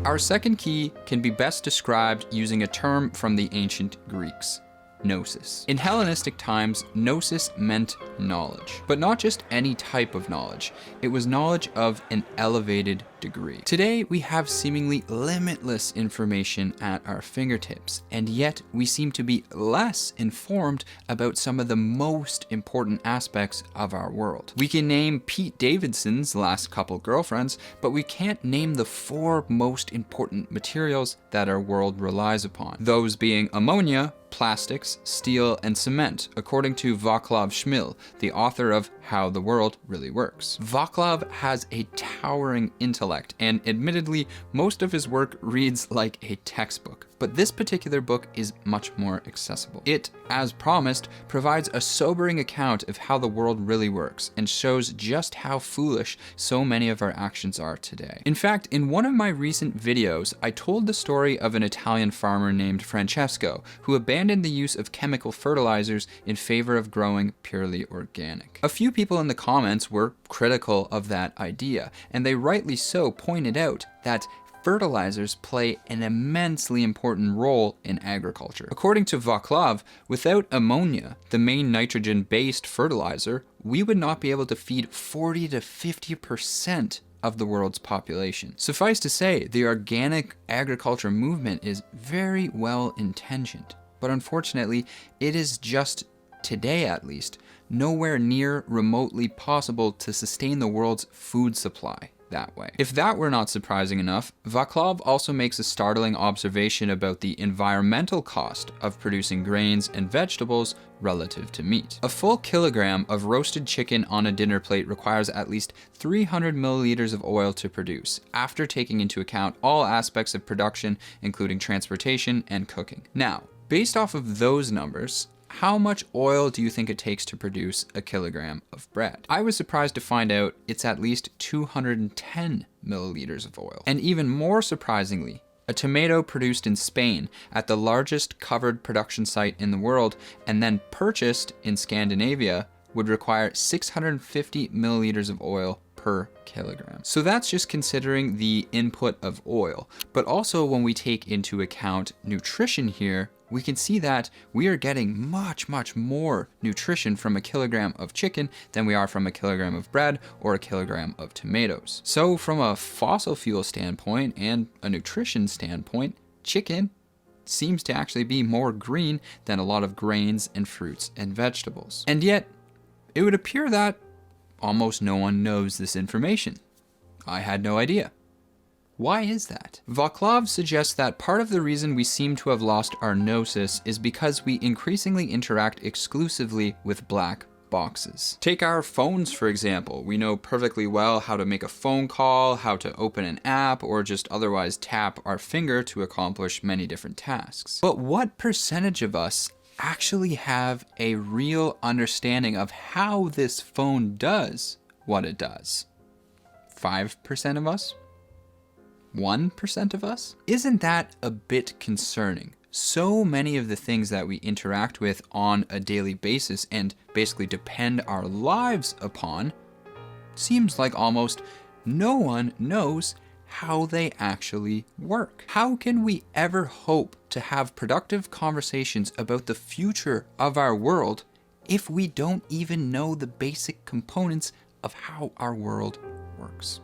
Our second key can be best described using a term from the ancient Greeks: gnosis. In Hellenistic times, gnosis meant knowledge, but not just any type of knowledge. It was knowledge of an elevated degree. Today, we have seemingly limitless information at our fingertips, and yet we seem to be less informed about some of the most important aspects of our world. We can name Pete Davidson's last couple girlfriends, but we can't name the 4 most important materials that our world relies upon. Those being ammonia, plastics, steel, and cement, according to Vaclav Smil, the author of How the World Really Works. Vaclav has a towering intellect, and admittedly, most of his work reads like a textbook. But this particular book is much more accessible. It, as promised, provides a sobering account of how the world really works and shows just how foolish so many of our actions are today. In fact, in one of my recent videos, I told the story of an Italian farmer named Francesco who abandoned the use of chemical fertilizers in favor of growing purely organic. A few people in the comments were critical of that idea, and they rightly so pointed out that fertilizers play an immensely important role in agriculture. According to Vaclav, without ammonia, the main nitrogen-based fertilizer, we would not be able to feed 40 to 50% of the world's population. Suffice to say, the organic agriculture movement is very well intentioned, but unfortunately, it is just, today at least, nowhere near remotely possible to sustain the world's food supply that way. If that were not surprising enough, Vaclav also makes a startling observation about the environmental cost of producing grains and vegetables relative to meat. A full kilogram of roasted chicken on a dinner plate requires at least 300 milliliters of oil to produce, after taking into account all aspects of production, including transportation and cooking. Now, based off of those numbers, how much oil do you think it takes to produce a kilogram of bread? I was surprised to find out it's at least 210 milliliters of oil. And even more surprisingly, a tomato produced in Spain at the largest covered production site in the world and then purchased in Scandinavia would require 650 milliliters of oil per kilogram. So that's just considering the input of oil. But also when we take into account nutrition here, we can see that we are getting much, much more nutrition from a kilogram of chicken than we are from a kilogram of bread or a kilogram of tomatoes. So from a fossil fuel standpoint and a nutrition standpoint, chicken seems to actually be more green than a lot of grains and fruits and vegetables. And yet, it would appear that almost no one knows this information. I had no idea. Why is that? Vaclav suggests that part of the reason we seem to have lost our gnosis is because we increasingly interact exclusively with black boxes. Take our phones, for example. We know perfectly well how to make a phone call, how to open an app, or just otherwise tap our finger to accomplish many different tasks. But what percentage of us actually have a real understanding of how this phone does what it does? 5% of us? 1% of us? Isn't that a bit concerning? So many of the things that we interact with on a daily basis and basically depend our lives upon, seems like almost no one knows how they actually work. How can we ever hope to have productive conversations about the future of our world if we don't even know the basic components of how our world works?